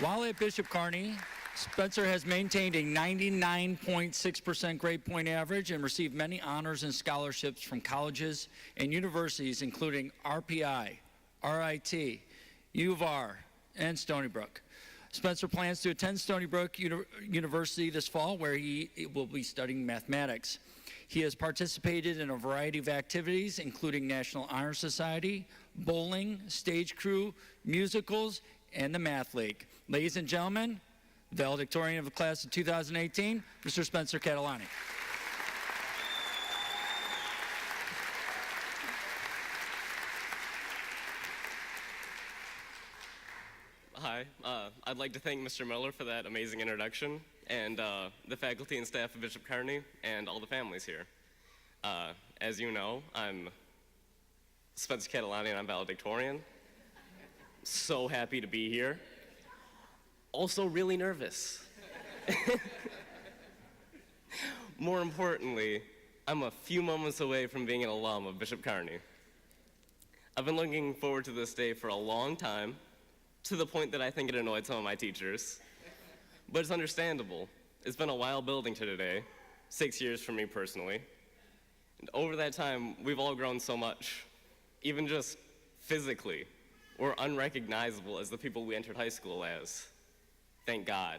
While at Bishop Kearney, Spencer has maintained a 99.6% grade point average and received many honors and scholarships from colleges and universities, including RPI, RIT, U of R, and Stony Brook. Spencer plans to attend Stony Brook University this fall, where he will be studying mathematics. He has participated in a variety of activities, including National Honor Society, bowling, stage crew, musicals, and the Math League. Ladies and gentlemen, the valedictorian of the class of 2018, Mr. Spencer Catalani. Hi, I'd like to thank Mr. Miller for that amazing introduction, and the faculty and staff of Bishop Kearney, and all the families here. As you know, I'm Spencer Catalani, and I'm valedictorian. So happy to be here. Also really nervous. More importantly, I'm a few moments away from being an alum of Bishop Kearney. I've been looking forward to this day for a long time, to the point that I think it annoyed some of my teachers. But it's understandable. It's been a while building to today, 6 years for me personally. And over that time, we've all grown so much, even just physically. We're unrecognizable as the people we entered high school as. Thank God.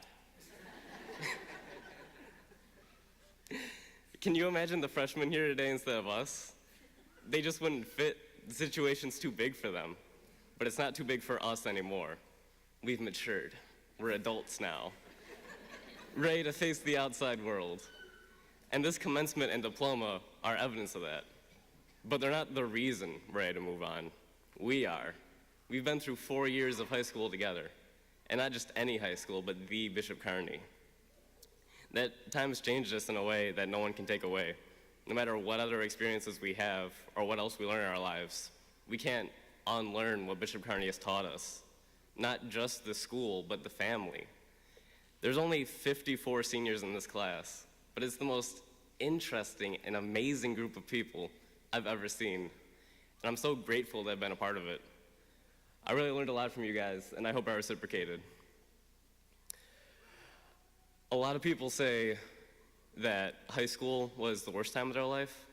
Can you imagine the freshmen here today instead of us? They just wouldn't fit. The situation's too big for them. But it's not too big for us anymore. We've matured. We're adults now, ready to face the outside world. And this commencement and diploma are evidence of that. But they're not the reason we're ready to move on. We are. We've been through 4 years of high school together. And not just any high school, but the Bishop Kearney. That time has changed us in a way that no one can take away. No matter what other experiences we have or what else we learn in our lives, we can't unlearn what Bishop Kearney has taught us. Not just the school, but the family. There's only 54 seniors in this class, but it's the most interesting and amazing group of people I've ever seen. And I'm so grateful to have been a part of it. I really learned a lot from you guys, and I hope I reciprocated. A lot of people say that high school was the worst time of their life.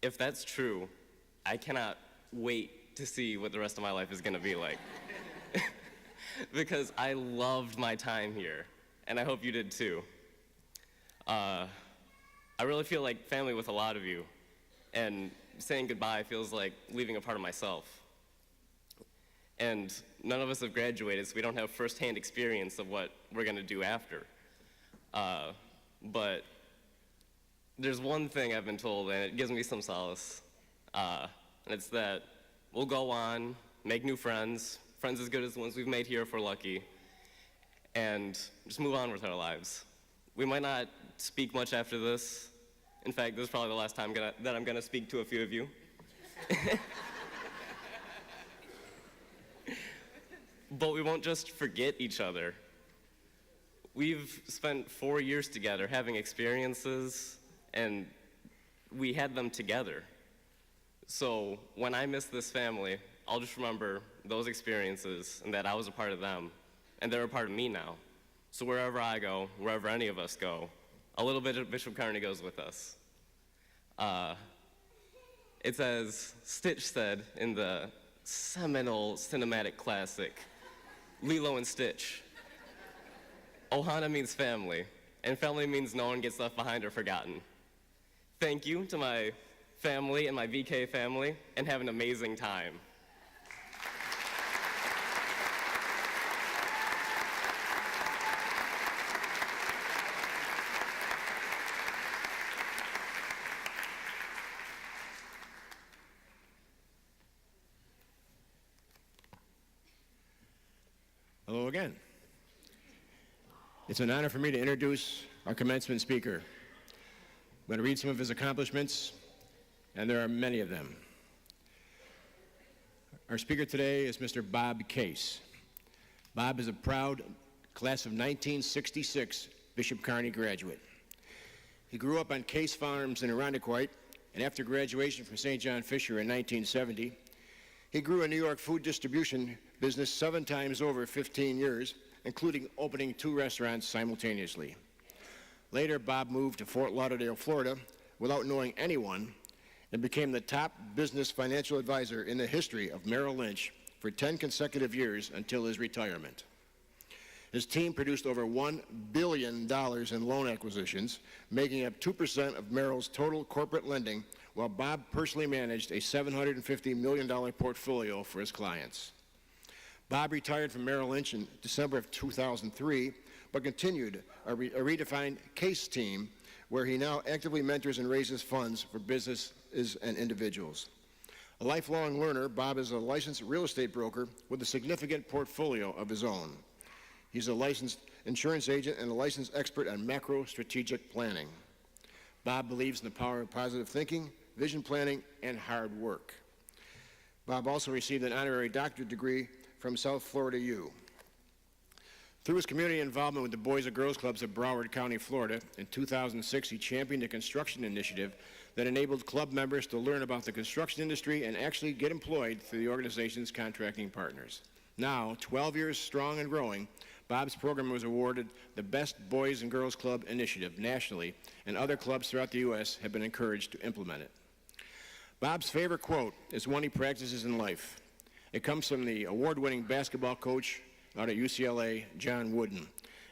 If that's true, I cannot wait to see what the rest of my life is gonna be like. Because I loved my time here, and I hope you did too. I really feel like family with a lot of you, and saying goodbye feels like leaving a part of myself. And none of us have graduated, so we don't have firsthand experience of what we're gonna do after. But there's one thing I've been told, and it gives me some solace. And it's that we'll go on, make new friends as good as the ones we've made here if we're lucky, and just move on with our lives. We might not speak much after this. In fact, this is probably the last time that I'm gonna speak to a few of you. But we won't just forget each other. We've spent 4 years together having experiences, and we had them together. So when I miss this family, I'll just remember those experiences and that I was a part of them, and they're a part of me now. So wherever I go, wherever any of us go, a little bit of Bishop Kearney goes with us. It's as Stitch said in the seminal cinematic classic, Lilo and Stitch. Ohana means family, and family means no one gets left behind or forgotten. Thank you to my family and my VK family, and have an amazing time. Hello again. It's an honor for me to introduce our commencement speaker. I'm going to read some of his accomplishments, and there are many of them. Our speaker today is Mr. Bob Case. Bob is a proud class of 1966 Bishop Kearney graduate. He grew up on Case Farms in Irondequoit, and after graduation from St. John Fisher in 1970, he grew a New York food distribution business 7 times over 15 years, including opening 2 restaurants simultaneously. Later, Bob moved to Fort Lauderdale, Florida, without knowing anyone, and became the top business financial advisor in the history of Merrill Lynch for 10 consecutive years until his retirement. His team produced over $1 billion in loan acquisitions, making up 2% of Merrill's total corporate lending, while Bob personally managed a $750 million portfolio for his clients. Bob retired from Merrill Lynch in December of 2003, but continued a redefined CASE team, where he now actively mentors and raises funds for businesses and individuals. A lifelong learner, Bob is a licensed real estate broker with a significant portfolio of his own. He's a licensed insurance agent and a licensed expert on macro strategic planning. Bob believes in the power of positive thinking, vision planning, and hard work. Bob also received an honorary doctorate degree from South Florida U. Through his community involvement with the Boys and Girls Clubs of Broward County, Florida, in 2006, he championed a construction initiative that enabled club members to learn about the construction industry and actually get employed through the organization's contracting partners. Now, 12 years strong and growing, Bob's program was awarded the Best Boys and Girls Club Initiative nationally, and other clubs throughout the U.S. have been encouraged to implement it. Bob's favorite quote is one he practices in life. It comes from the award-winning basketball coach out at UCLA, John Wooden.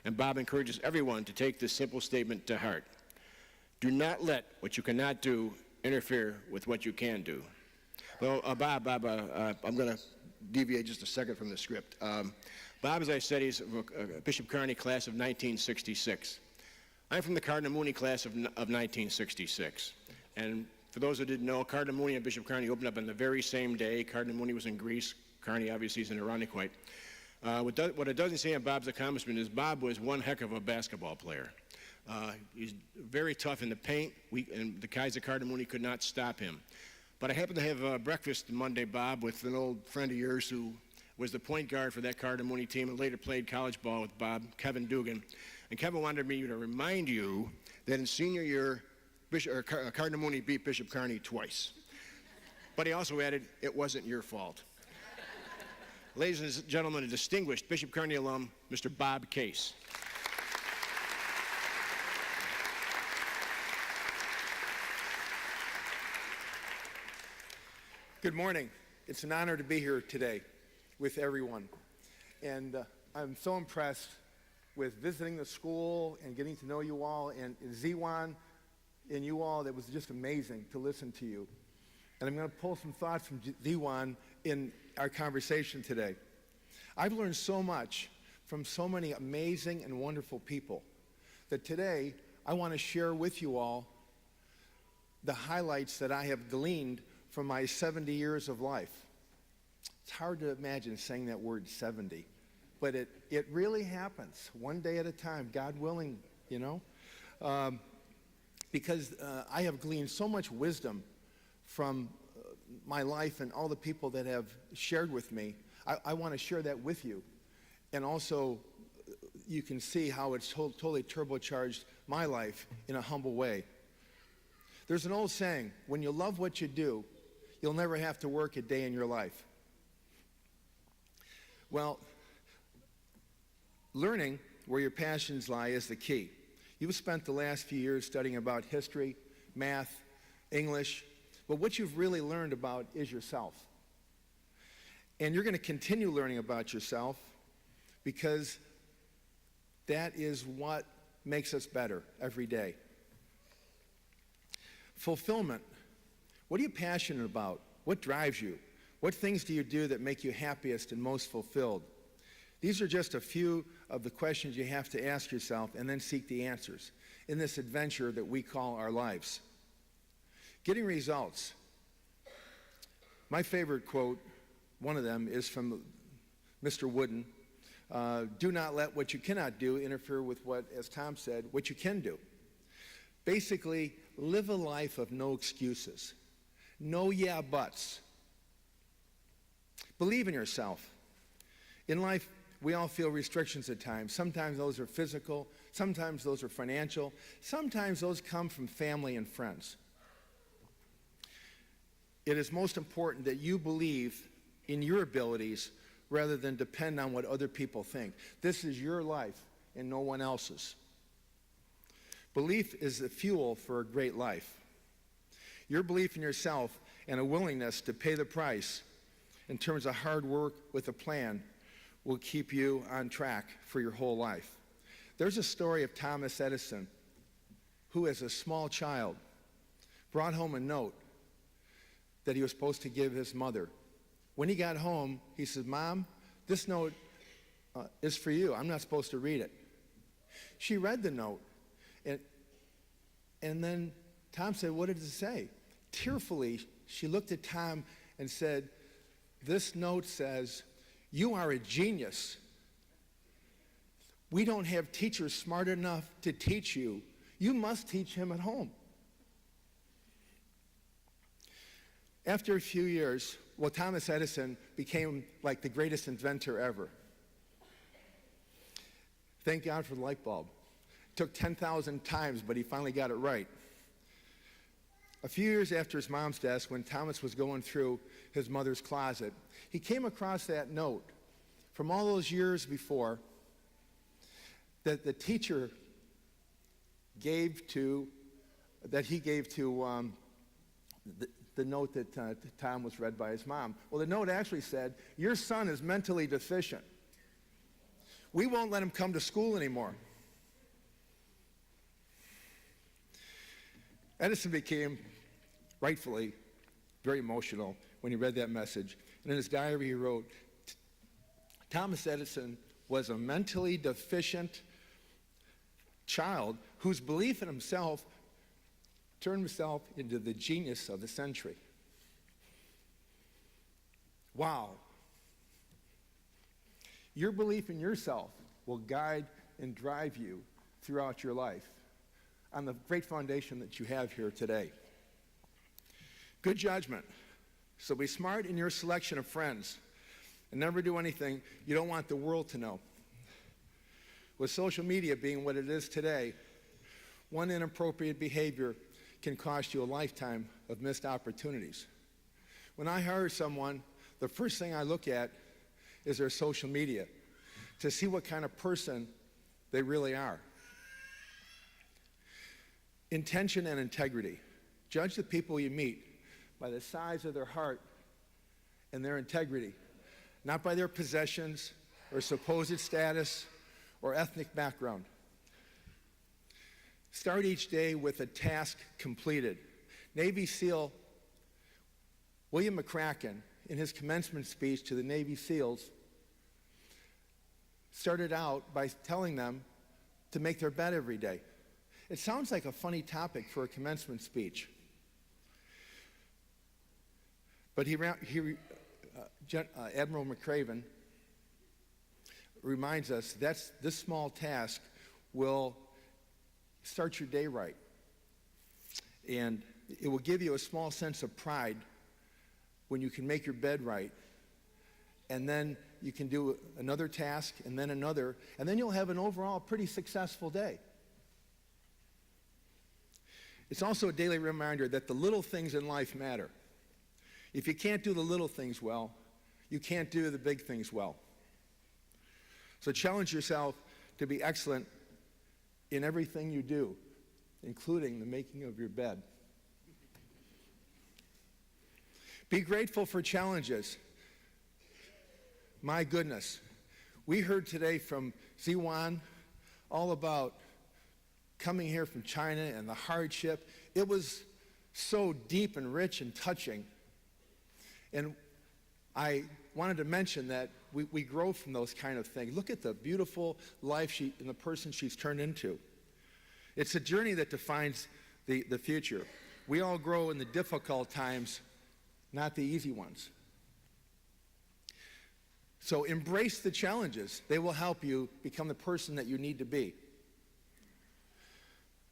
And Bob encourages everyone to take this simple statement to heart. Do not let what you cannot do interfere with what you can do. Well, Bob, I'm going to deviate just a second from the script. Bob, as I said, he's a Bishop Kearney class of 1966. I'm from the Cardinal Mooney class of 1966. And for those who didn't know, Cardinal Mooney and Bishop Kearney opened up on the very same day. Cardinal Mooney was in Greece. Kearney, obviously, is in Irondequoit. What it doesn't say on Bob's accomplishment is Bob was one heck of a basketball player. He's very tough in the paint, and the guys at Cardinal Mooney could not stop him. But I happened to have breakfast Monday, Bob, with an old friend of yours who was the point guard for that Cardinal Mooney team and later played college ball with Bob, Kevin Dugan. And Kevin wanted me to remind you that in senior year, Cardinal Mooney beat Bishop Kearney twice. But he also added, it wasn't your fault. Ladies and gentlemen, a distinguished Bishop Kearney alum, Mr. Bob Case. Good morning. It's an honor to be here today with everyone. And I'm so impressed with visiting the school and getting to know you all, and Ziwan and you all. That was just amazing to listen to you. And I'm going to pull some thoughts from Ziwan in our conversation today. I've learned so much from so many amazing and wonderful people that today I want to share with you all the highlights that I have gleaned from my 70 years of life. It's hard to imagine saying that word 70, but it really happens one day at a time, God willing, you know, because I have gleaned so much wisdom from my life and all the people that have shared with me. I want to share that with you. And also, you can see how it's totally turbocharged my life in a humble way. There's an old saying, when you love what you do, you'll never have to work a day in your life. Well, learning where your passions lie is the key. You've spent the last few years studying about history, math, English, but what you've really learned about is yourself. And you're going to continue learning about yourself because that is what makes us better every day. Fulfillment. What are you passionate about? What drives you? What things do you do that make you happiest and most fulfilled? These are just a few of the questions you have to ask yourself and then seek the answers in this adventure that we call our lives. Getting results. My favorite quote, one of them, is from Mr. Wooden. Do not let what you cannot do interfere with what, as Tom said, what you can do. Basically, live a life of no excuses. No yeah buts. Believe in yourself. In life, we all feel restrictions at times. Sometimes those are physical, sometimes those are financial, sometimes those come from family and friends. It is most important that you believe in your abilities rather than depend on what other people think. This is your life and no one else's. Belief is the fuel for a great life. Your belief in yourself and a willingness to pay the price in terms of hard work with a plan will keep you on track for your whole life. There's a story of Thomas Edison, who as a small child brought home a note that he was supposed to give his mother. When he got home, he said, "Mom, this note is for you. I'm not supposed to read it." She read the note, and then Tom said, "What did it say?" Tearfully, she looked at Tom and said, "This note says, you are a genius. We don't have teachers smart enough to teach you. You must teach him at home." After a few years, Thomas Edison became like the greatest inventor ever. Thank God for the light bulb. It took 10,000 times, but he finally got it right. A few years after his mom's death, when Thomas was going through his mother's closet, he came across that note from all those years before that the teacher gave to, the note that Tom was read by his mom. Well, the note actually said, "Your son is mentally deficient. We won't let him come to school anymore." Edison became, rightfully, very emotional when he read that message. And in his diary he wrote, Thomas Edison was a mentally deficient child whose belief in himself turned himself into the genius of the century. Wow. Your belief in yourself will guide and drive you throughout your life on the great foundation that you have here today. Good judgment. So be smart in your selection of friends and never do anything you don't want the world to know. With social media being what it is today, one inappropriate behavior can cost you a lifetime of missed opportunities. When I hire someone, the first thing I look at is their social media to see what kind of person they really are. Intention and integrity. Judge the people you meet by the size of their heart and their integrity, not by their possessions or supposed status or ethnic background. Start each day with a task completed. Navy SEAL William McCracken, in his commencement speech to the Navy SEALs, started out by telling them to make their bed every day. It sounds like a funny topic for a commencement speech. But Admiral McCraven reminds us that this small task will start your day right. And it will give you a small sense of pride when you can make your bed right. And then you can do another task and then another, and then you'll have an overall pretty successful day. It's also a daily reminder that the little things in life matter. If you can't do the little things well, you can't do the big things well. So challenge yourself to be excellent in everything you do, including the making of your bed. Be grateful for challenges. My goodness, we heard today from Ziwan all about coming here from China and the hardship. It was so deep and rich and touching. And I wanted to mention that we grow from those kind of things. Look at the beautiful life and the person she's turned into. It's a journey that defines the future. We all grow in the difficult times, not the easy ones. So embrace the challenges. They will help you become the person that you need to be.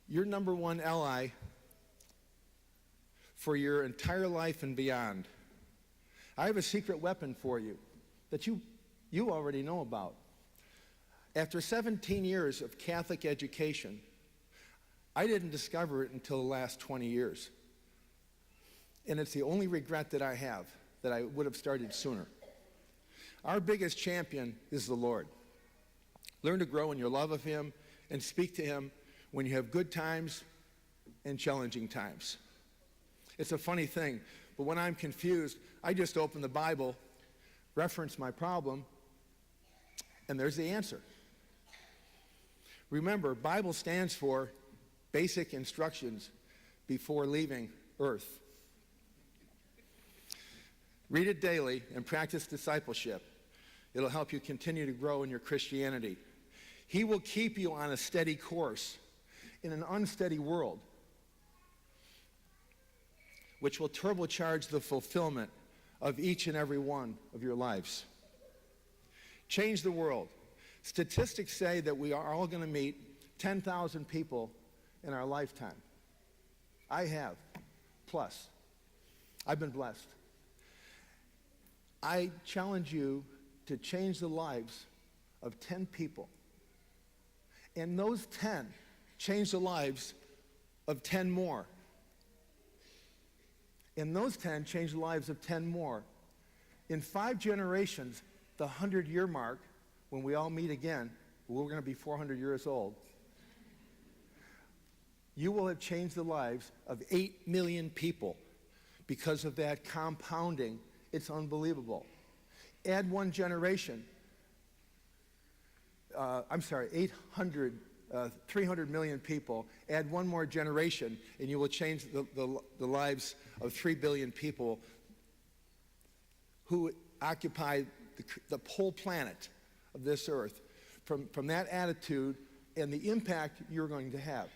Your number one ally for your entire life and beyond. I have a secret weapon for you that you already know about. After 17 years of Catholic education, I didn't discover it until the last 20 years. And it's the only regret that I have, that I would have started sooner. Our biggest champion is the Lord. Learn to grow in your love of him and speak to him when you have good times and challenging times. It's a funny thing, but when I'm confused, I just open the Bible, reference my problem, and there's the answer. Remember, Bible stands for basic instructions before leaving Earth. Read it daily and practice discipleship. It'll help you continue to grow in your Christianity. He will keep you on a steady course in an unsteady world, which will turbocharge the fulfillment of each and every one of your lives. Change the world. Statistics say that we are all going to meet 10,000 people in our lifetime. I have, plus. I've been blessed. I challenge you to change the lives of 10 people. And those 10 change the lives of 10 more. And those 10 change the lives of 10 more. In 5 generations, the 100-year mark, when we all meet again, we're going to be 400 years old, you will have changed the lives of 8 million people because of that compounding. It's unbelievable. Add one generation, 300 million people, add one more generation, and you will change the lives of 3 billion people who occupy the whole planet of this earth. From that attitude and the impact you're going to have.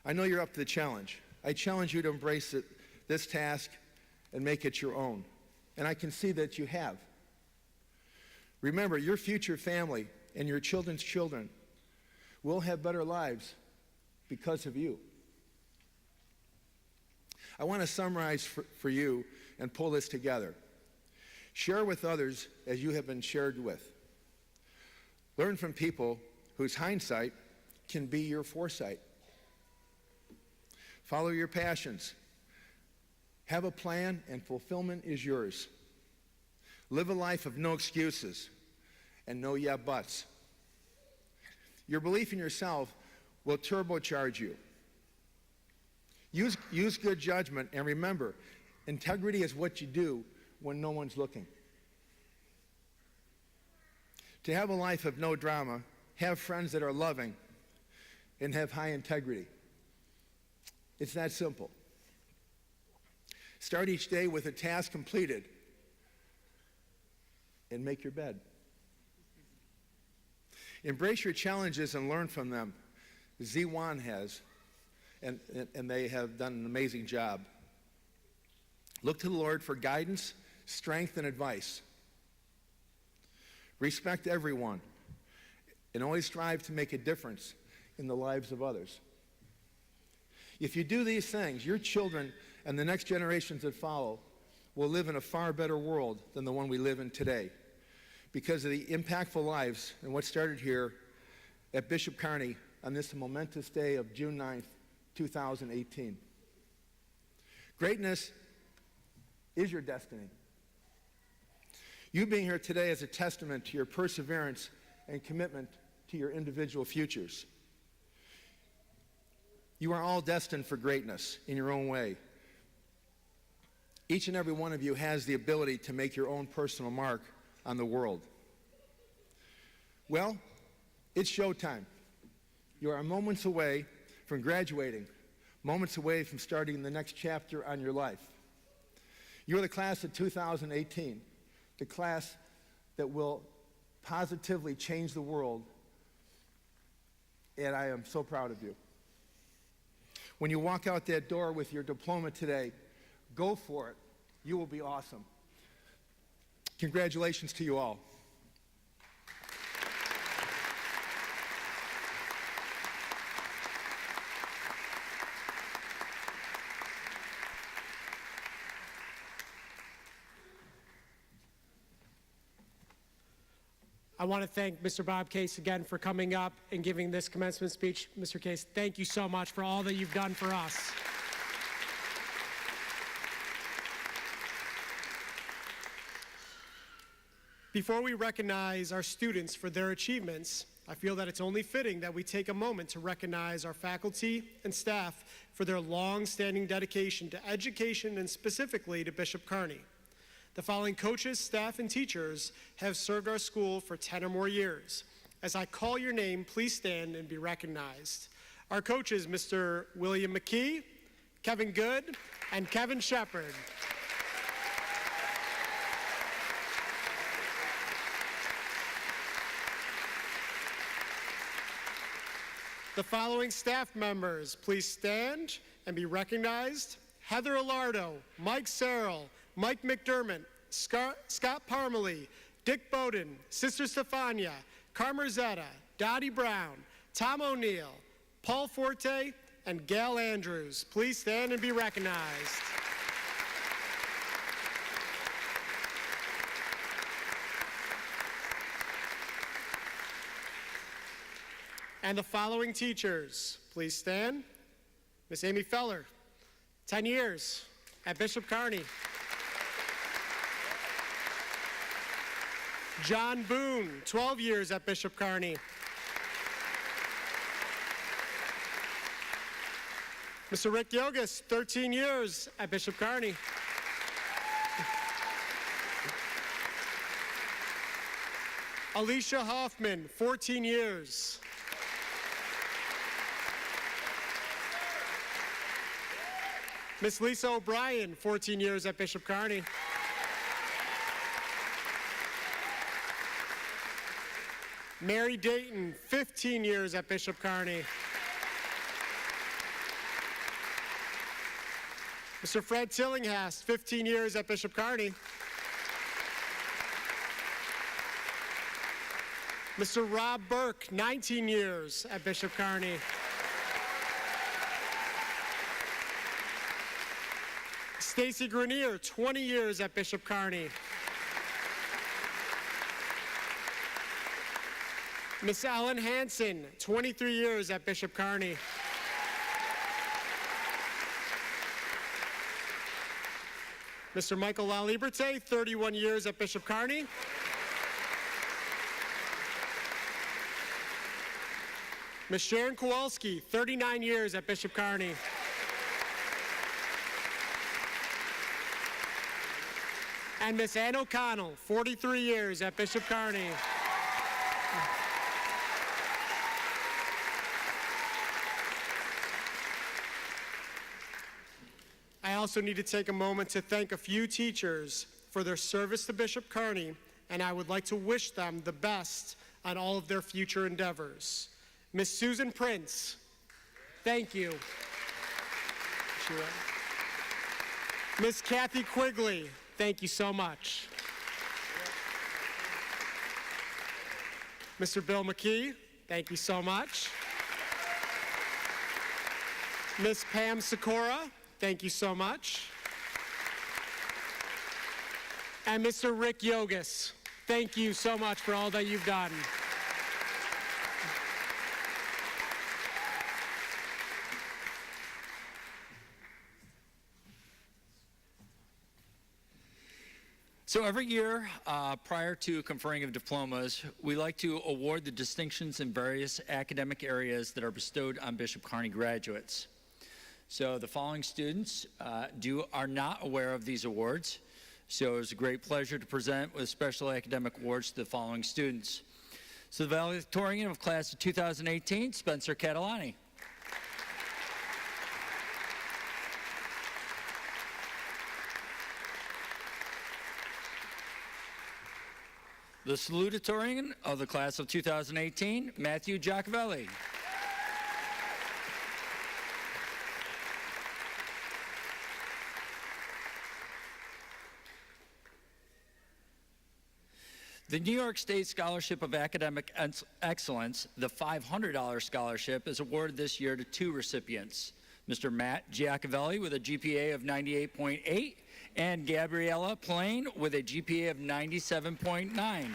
I know you're up to the challenge. I challenge you to embrace this task and make it your own. And I can see that you have. Remember, your future family and your children's children will have better lives because of you. I want to summarize for you and pull this together. Share with others as you have been shared with. Learn from people whose hindsight can be your foresight. Follow your passions. Have a plan, and fulfillment is yours. Live a life of no excuses and no yeah buts. Your belief in yourself will turbocharge you. Use good judgment, and remember, integrity is what you do when no one's looking. To have a life of no drama, have friends that are loving, and have high integrity. It's that simple. Start each day with a task completed and make your bed. Embrace your challenges and learn from them. Z1 has, and they have done an amazing job. Look to the Lord for guidance, strength, and advice. Respect everyone and always strive to make a difference in the lives of others. If you do these things, your children and the next generations that follow will live in a far better world than the one we live in today because of the impactful lives and what started here at Bishop Kearney on this momentous day of June 9th, 2018. Greatness is your destiny. You being here today is a testament to your perseverance and commitment to your individual futures. You are all destined for greatness in your own way. Each and every one of you has the ability to make your own personal mark on the world. Well, it's showtime. You are moments away from graduating, moments away from starting the next chapter on your life. You're the class of 2018, the class that will positively change the world, and I am so proud of you. When you walk out that door with your diploma today, go for it. You will be awesome. Congratulations to you all. I want to thank Mr. Bob Case again for coming up and giving this commencement speech. Mr. Case, thank you so much for all that you've done for us. Before we recognize our students for their achievements, I feel that it's only fitting that we take a moment to recognize our faculty and staff for their long-standing dedication to education and specifically to Bishop Kearney. The following coaches, staff, and teachers have served our school for 10 or more years. As I call your name, please stand and be recognized. Our coaches, Mr. William McKee, Kevin Good, and Kevin Shepard. The following staff members, please stand and be recognized. Heather Alardo, Mike Serrell, Mike McDermott, Scott Parmalee, Dick Bowden, Sister Stefania, Carmer Zetta, Dottie Brown, Tom O'Neill, Paul Forte, and Gail Andrews. Please stand and be recognized. And the following teachers, please stand. Miss Amy Feller, 10 years at Bishop Kearney. John Boone, 12 years at Bishop Kearney. Mr. Rick Yogas, 13 years at Bishop Kearney. Alicia Hoffman, 14 years. Miss Lisa O'Brien, 14 years at Bishop Kearney. Mary Dayton, 15 years at Bishop Kearney. Mr. Fred Tillinghast, 15 years at Bishop Kearney. Mr. Rob Burke, 19 years at Bishop Kearney. Stacy Grenier, 20 years at Bishop Kearney. Miss Ellen Hansen, 23 years at Bishop Kearney. Mr. Michael LaLiberte, 31 years at Bishop Kearney. Miss Sharon Kowalski, 39 years at Bishop Kearney. And Miss Ann O'Connell, 43 years at Bishop Kearney. I also need to take a moment to thank a few teachers for their service to Bishop Kearney, and I would like to wish them the best on all of their future endeavors. Miss Susan Prince, thank you. Miss Kathy Quigley, thank you so much. Mr. Bill McKee, thank you so much. Miss Pam Sikora, thank you so much. And Mr. Rick Yogas, thank you so much for all that you've done. So every year, prior to conferring of diplomas, we like to award the distinctions in various academic areas that are bestowed on Bishop Kearney graduates. So the following students are not aware of these awards. So it's a great pleasure to present with special academic awards to the following students. So the valedictorian of class of 2018, Spencer Catalani. The salutatorian of the class of 2018, Matthew Giacovelli. The New York State Scholarship of Academic Excellence, the $500 scholarship, is awarded this year to two recipients, Mr. Matt Giacovelli with a GPA of 98.8 and Gabriella Plain with a GPA of 97.9.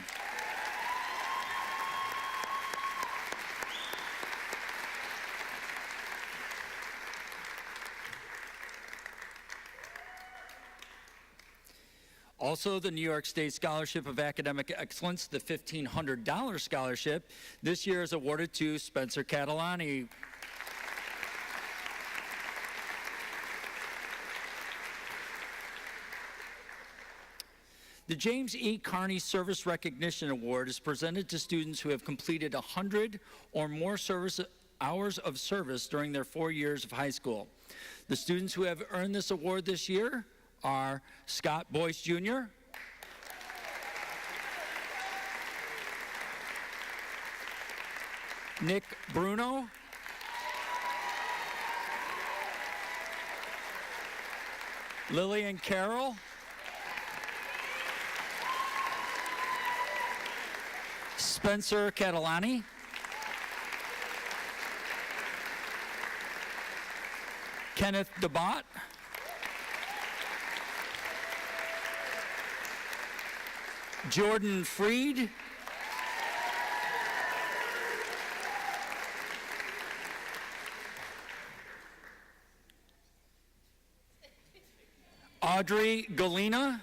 Also, the New York State Scholarship of Academic Excellence, the $1,500 scholarship, this year is awarded to Spencer Catalani. The James E. Kearney Service Recognition Award is presented to students who have completed 100 or more hours of service during their 4 years of high school. The students who have earned this award this year are Scott Boyce Jr., Nick Bruno, Lillian Carroll, Spencer Catalani, Kenneth DeBott, Jordan Freed, Audrey Galena,